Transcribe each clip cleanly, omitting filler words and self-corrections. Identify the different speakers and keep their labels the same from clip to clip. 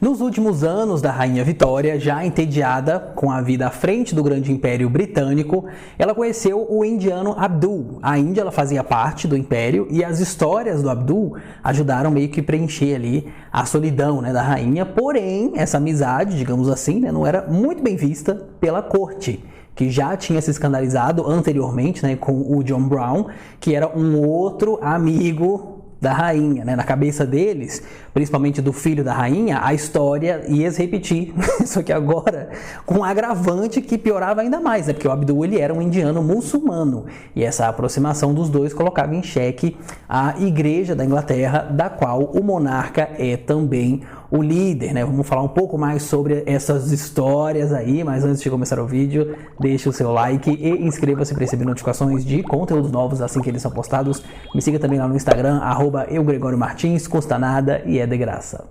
Speaker 1: Nos últimos anos da Rainha Vitória, já entediada com a vida à frente do grande império britânico, ela conheceu o indiano Abdul. A Índia ela fazia parte do império e as histórias do Abdul ajudaram meio que preencher ali a solidão, da rainha. Porém, essa amizade, digamos assim, não era muito bem vista pela corte, que já tinha se escandalizado anteriormente com o John Brown, que era um outro amigo da rainha. Na cabeça deles, principalmente do filho da rainha, a história ia se repetir, só que agora com um agravante que piorava ainda mais, porque o Abdul ele era um indiano muçulmano, e essa aproximação dos dois colocava em xeque a igreja da Inglaterra, da qual o monarca é também o líder. Vamos falar um pouco mais sobre essas histórias aí, mas antes de começar o vídeo, deixe o seu like e inscreva-se para receber notificações de conteúdos novos assim que eles são postados. Me siga também lá no Instagram, @eugregoriomartins, custa nada e é de graça.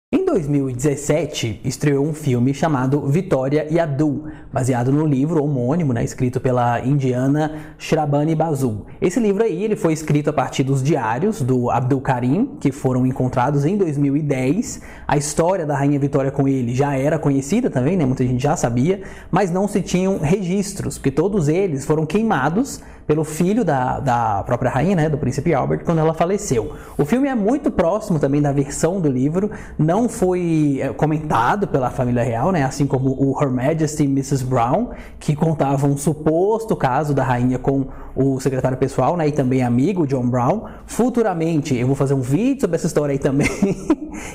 Speaker 1: Em 2017, estreou um filme chamado Vitória e Abdul, baseado no livro homônimo, escrito pela indiana Shrabani Basu. Esse livro aí ele foi escrito a partir dos diários do Abdul Karim, que foram encontrados em 2010. A história da Rainha Vitória com ele já era conhecida também, muita gente já sabia, mas não se tinham registros, porque todos eles foram queimados pelo filho da própria rainha, do príncipe Albert, quando ela faleceu. O filme é muito próximo também da versão do livro, não foi comentado pela família real, assim como o Her Majesty Mrs. Brown, que contava um suposto caso da rainha com o secretário pessoal, e também amigo, John Brown. Futuramente eu vou fazer um vídeo sobre essa história aí também,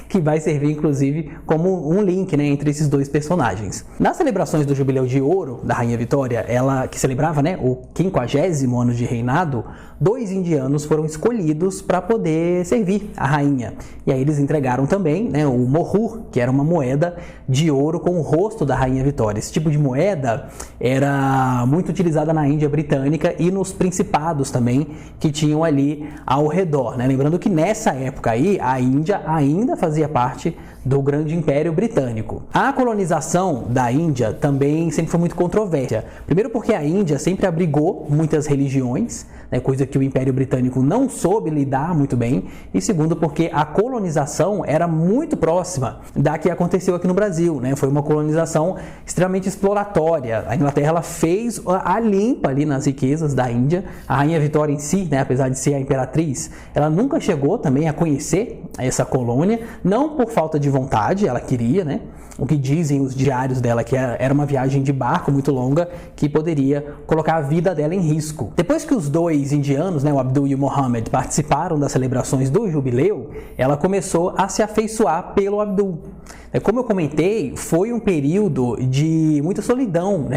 Speaker 1: que vai servir inclusive como um link entre esses dois personagens. Nas celebrações do Jubileu de Ouro da Rainha Vitória, ela que celebrava o 50º ano de reinado, 2 indianos foram escolhidos para poder servir a rainha. E aí eles entregaram também o mohur, que era uma moeda de ouro com o rosto da Rainha Vitória. Esse tipo de moeda era muito utilizada na Índia britânica e nos principados também que tinham ali ao redor. Lembrando que nessa época aí, a Índia ainda fazia parte do grande império britânico. A colonização da Índia também sempre foi muito controversa. Primeiro porque a Índia sempre abrigou muitas religiões, coisa que o Império Britânico não soube lidar muito bem. E segundo porque a colonização era muito próxima da que aconteceu aqui no Brasil. Foi uma colonização extremamente exploratória. A Inglaterra ela fez a limpa ali nas riquezas da Índia. A Rainha Vitória em si, apesar de ser a imperatriz, ela nunca chegou também a conhecer essa colônia, não por falta de vontade, ela queria, o que dizem os diários dela, que era uma viagem de barco muito longa que poderia colocar a vida dela em risco. Depois que os dois indianos, o Abdul e o Mohammed, participaram das celebrações do jubileu, ela começou a se afeiçoar pelo Abdul. Como eu comentei, foi um período de muita solidão,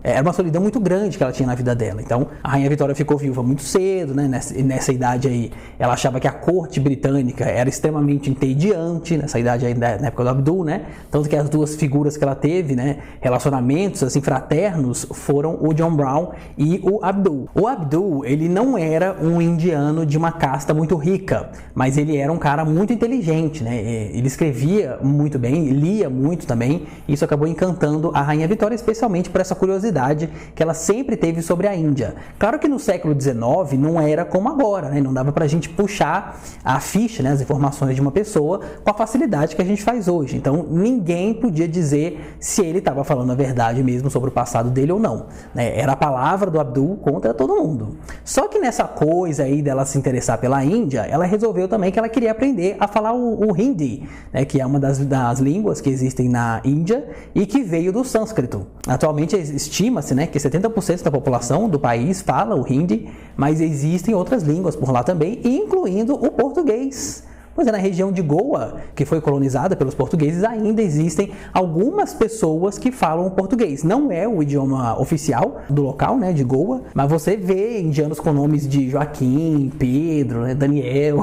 Speaker 1: era uma solidão muito grande que ela tinha na vida dela. Então, a Rainha Vitória ficou viúva muito cedo, nessa idade aí, ela achava que a corte britânica era extremamente entediante, nessa idade aí, na época do Abdul, tanto que as duas figuras que ela teve, relacionamentos assim fraternos, foram o John Brown e o Abdul. O Abdul, ele não era um indiano de uma casta muito rica, mas ele era um cara muito inteligente, ele escrevia muito bem, lia muito também, e isso acabou encantando a Rainha Vitória, especialmente por essa curiosidade que ela sempre teve sobre a Índia. Claro que no século XIX não era como agora, não dava pra gente puxar a ficha, as informações de uma pessoa com a facilidade que a gente faz hoje. Então ninguém podia dizer se ele estava falando a verdade mesmo sobre o passado dele ou não. Era a palavra do Abdul contra todo mundo. Só que nessa coisa aí dela se interessar pela Índia, ela resolveu também que ela queria aprender a falar o Hindi, que é uma das línguas que existem na Índia e que veio do sânscrito. Atualmente estima-se que 70% da população do país fala o Hindi, mas existem outras línguas por lá também, incluindo o português. Pois é, na região de Goa, que foi colonizada pelos portugueses, ainda existem algumas pessoas que falam português. Não é o idioma oficial do local, de Goa, mas você vê indianos com nomes de Joaquim, Pedro, Daniel.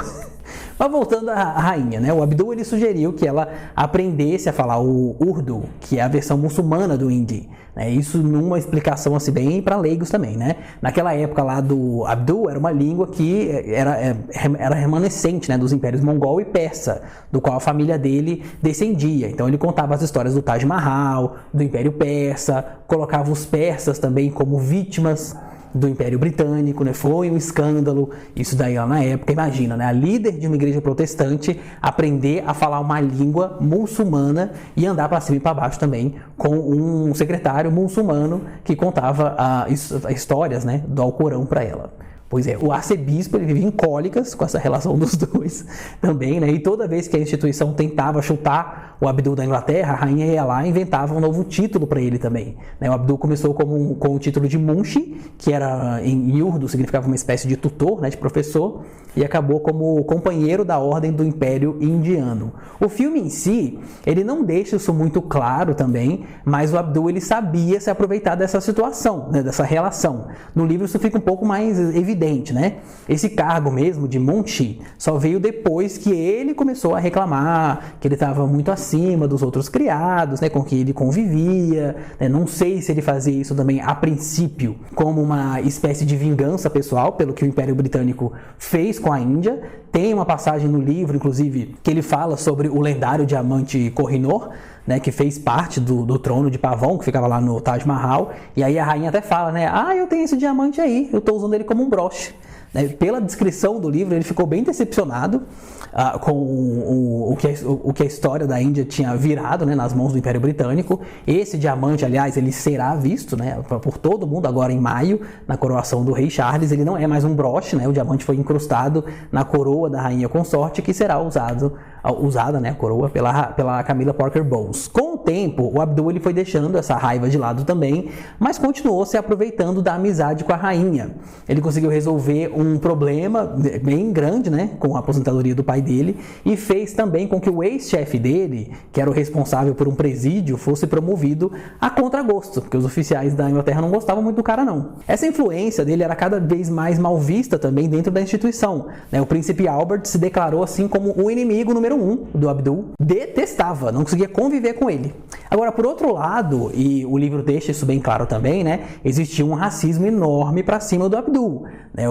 Speaker 1: Mas voltando à rainha, o Abdul ele sugeriu que ela aprendesse a falar o Urdu, que é a versão muçulmana do Hindi. Isso numa explicação assim bem para leigos também, Naquela época lá do Abdul era uma língua que era remanescente, dos impérios mongol e persa, do qual a família dele descendia. Então ele contava as histórias do Taj Mahal, do Império Persa, colocava os persas também como vítimas do Império Britânico, né? Foi um escândalo, isso daí lá na época. Imagina, né? A líder de uma igreja protestante aprender a falar uma língua muçulmana e andar para cima e para baixo também com um secretário muçulmano que contava histórias, né, do Alcorão para ela. Pois é, o arcebispo ele vivia em cólicas com essa relação dos dois também, né? E toda vez que a instituição tentava chutar o Abdul da Inglaterra, a rainha ia lá e inventava um novo título para ele também, né? O Abdul começou com o título de Munshi, que era em urdu, significava uma espécie de tutor, né, de professor, e acabou como companheiro da ordem do Império Indiano. O filme em si, ele não deixa isso muito claro também, mas o Abdul ele sabia se aproveitar dessa situação, né, dessa relação. No livro isso fica um pouco mais evidente, né? Esse cargo mesmo de Munshi só veio depois que ele começou a reclamar que ele estava muito acima dos outros criados, né, com quem ele convivia, né? Não sei se ele fazia isso também a princípio como uma espécie de vingança pessoal pelo que o Império Britânico fez com a Índia. Tem uma passagem no livro, inclusive, que ele fala sobre o lendário diamante Kohinoor, né, que fez parte do trono de pavão, que ficava lá no Taj Mahal, e aí a rainha até fala, né, eu tenho esse diamante aí, eu estou usando ele como um broche. Né, pela descrição do livro, ele ficou bem decepcionado com o que a história da Índia tinha virado, né, nas mãos do Império Britânico. Esse diamante, aliás, ele será visto, né, por todo mundo agora em maio, na coroação do rei Charles. Ele não é mais um broche, né, o diamante foi incrustado na coroa da rainha consorte, que será usada, né, a coroa pela Camilla Parker Bowles. Com o tempo, o Abdul ele foi deixando essa raiva de lado também, mas continuou se aproveitando da amizade com a rainha. Ele conseguiu resolver um problema bem grande, né, com a aposentadoria do pai dele, e fez também com que o ex-chefe dele, que era o responsável por um presídio, fosse promovido a contragosto, porque os oficiais da Inglaterra não gostavam muito do cara, não. Essa influência dele era cada vez mais mal vista também dentro da instituição, né? O príncipe Albert se declarou assim como o inimigo número 1 do Abdul, detestava, não conseguia conviver com ele. Agora, por outro lado, e o livro deixa isso bem claro também, né, existia um racismo enorme para cima do Abdul, né?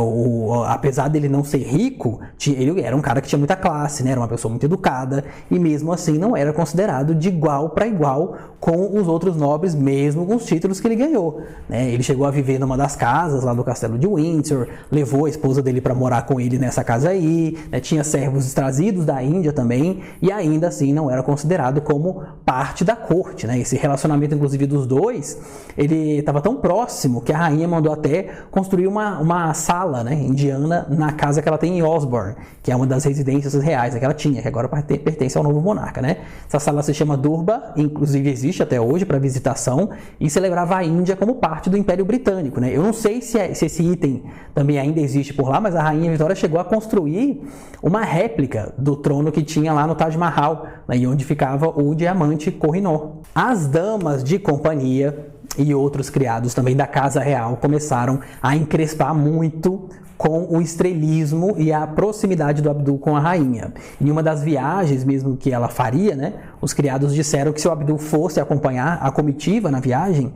Speaker 1: Apesar dele não ser rico, ele era um cara que tinha muita classe, né? Era uma pessoa muito educada, e mesmo assim não era considerado de igual para igual com os outros nobres, mesmo com os títulos que ele ganhou, né? Ele chegou a viver numa das casas lá do castelo de Windsor, levou a esposa dele para morar com ele nessa casa aí, né? Tinha servos trazidos da Índia também, e ainda assim não era considerado como parte da corte, né? Esse relacionamento, inclusive, dos dois, ele estava tão próximo que a rainha mandou até construir uma sala, né, indiana na casa que ela tem em Osborne, que é uma das residências reais que ela tinha, que agora pertence ao novo monarca, né? Essa sala se chama Durbar, inclusive existe até hoje para visitação, e celebrava a Índia como parte do Império Britânico, né? Eu não sei se esse item também ainda existe por lá, mas a rainha Vitória chegou a construir uma réplica do trono que tinha lá no Taj Mahal, né, e onde ficava o diamante Kohinoor. As damas de companhia e outros criados também da casa real começaram a encrespar muito com o estrelismo e a proximidade do Abdul com a rainha. Em uma das viagens mesmo que ela faria, né, os criados disseram que se o Abdul fosse acompanhar a comitiva na viagem,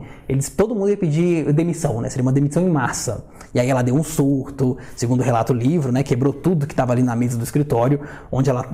Speaker 1: todo mundo ia pedir demissão, né, seria uma demissão em massa. E aí ela deu um surto, segundo relata o livro, né, quebrou tudo que estava ali na mesa do escritório, onde ela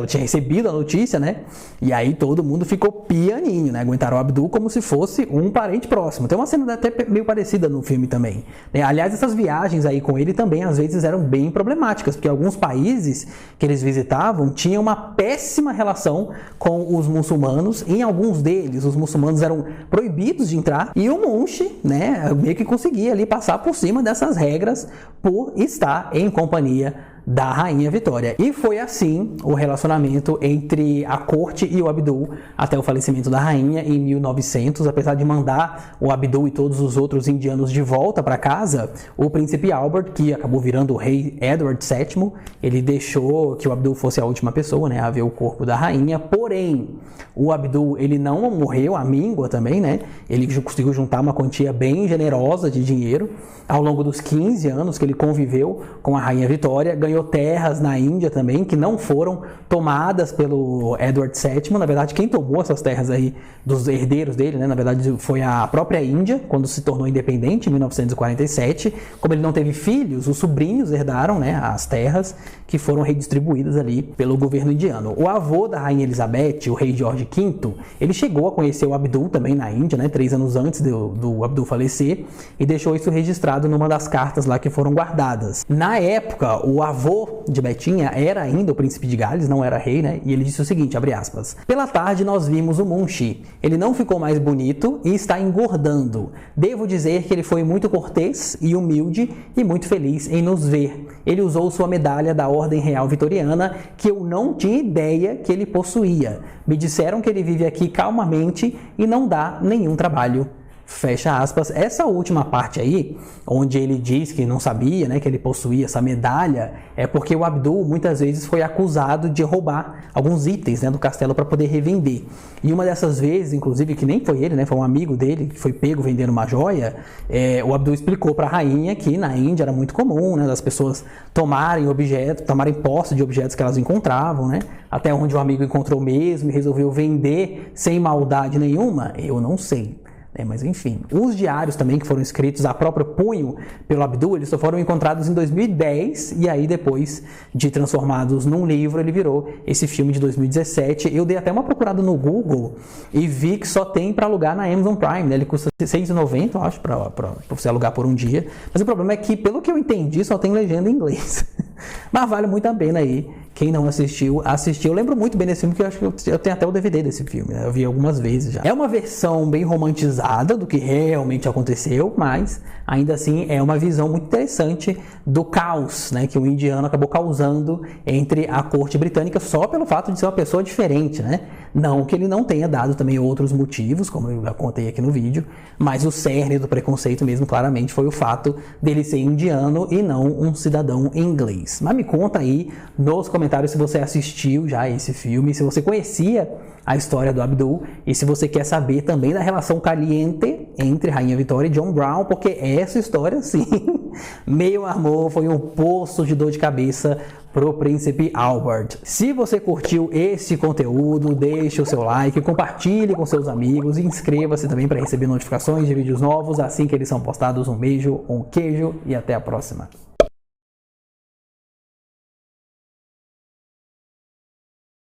Speaker 1: tinha recebido a notícia, né, e aí todo mundo ficou pianinho, né, aguentaram o Abdul como se fosse um parente próximo. Tem uma cena até meio parecida no filme também, né? Aliás, essas viagens aí com ele também às vezes eram bem problemáticas, porque alguns países que eles visitavam tinham uma péssima relação com os muçulmanos. Em alguns deles, os muçulmanos eram proibidos de entrar, e o Munshi, né, meio que conseguia ali passar por cima dessas regras por estar em companhia da rainha Vitória. E foi assim o relacionamento entre a corte e o Abdul até o falecimento da rainha em 1900. Apesar de mandar o Abdul e todos os outros indianos de volta para casa, o príncipe Albert, que acabou virando o rei Edward VII, ele deixou que o Abdul fosse a última pessoa, né, a ver o corpo da rainha. Porém, o Abdul, ele não morreu à míngua também, né? Ele conseguiu juntar uma quantia bem generosa de dinheiro ao longo dos 15 anos que ele conviveu com a rainha Vitória, ganhou ganhou terras na Índia também, que não foram tomadas pelo Edward VII. Na verdade, quem tomou essas terras aí, dos herdeiros dele, né, na verdade foi a própria Índia, quando se tornou independente, em 1947. Como ele não teve filhos, os sobrinhos herdaram, né, as terras que foram redistribuídas ali pelo governo indiano. O avô da Rainha Elizabeth, o rei George V, ele chegou a conhecer o Abdul também na Índia, né, 3 anos antes do Abdul falecer, e deixou isso registrado numa das cartas lá que foram guardadas. Na época, o avô de Betinha era ainda o príncipe de Gales, não era rei, né, e ele disse o seguinte, abre aspas, pela tarde nós vimos o Munshi, ele não ficou mais bonito e está engordando. Devo dizer que ele foi muito cortês e humilde e muito feliz em nos ver. Ele usou sua medalha da Ordem Real Vitoriana, que eu não tinha ideia que ele possuía. Me disseram que ele vive aqui calmamente e não dá nenhum trabalho. Fecha aspas. Essa última parte aí, onde ele diz que não sabia, né, que ele possuía essa medalha, é porque o Abdul muitas vezes foi acusado de roubar alguns itens, né, do castelo para poder revender. E uma dessas vezes, inclusive, que nem foi ele, né, foi um amigo dele que foi pego vendendo uma joia, o Abdul explicou para a rainha que na Índia era muito comum, né, das pessoas tomarem posse de objetos que elas encontravam, né, até onde o amigo encontrou mesmo e resolveu vender sem maldade nenhuma, eu não sei. Mas enfim, os diários também que foram escritos a próprio punho pelo Abdul, eles só foram encontrados em 2010 e aí depois de transformados num livro, ele virou esse filme de 2017. Eu dei até uma procurada no Google e vi que só tem para alugar na Amazon Prime, né? Ele custa R$6,90, eu acho, para você alugar por um dia. Mas o problema é que, pelo que eu entendi, só tem legenda em inglês. Mas vale muito a pena aí. Quem não assistiu, assistiu. Eu lembro muito bem desse filme, que eu acho que eu tenho até o DVD desse filme, né? Eu vi algumas vezes já. É uma versão bem romantizada do que realmente aconteceu, mas ainda assim é uma visão muito interessante do caos, né, que o indiano acabou causando entre a corte britânica só pelo fato de ser uma pessoa diferente, né? Não que ele não tenha dado também outros motivos, como eu já contei aqui no vídeo, mas o cerne do preconceito mesmo claramente foi o fato dele ser indiano e não um cidadão inglês. Mas me conta aí nos comentários se você assistiu já esse filme, se você conhecia a história do Abdul e se você quer saber também da relação caliente entre Rainha Vitória e John Brown, porque essa história, sim, meu amor, foi um poço de dor de cabeça pro príncipe Albert. Se você curtiu esse conteúdo, deixe o seu like, compartilhe com seus amigos e inscreva-se também para receber notificações de vídeos novos assim que eles são postados. Um beijo, um queijo e até a próxima.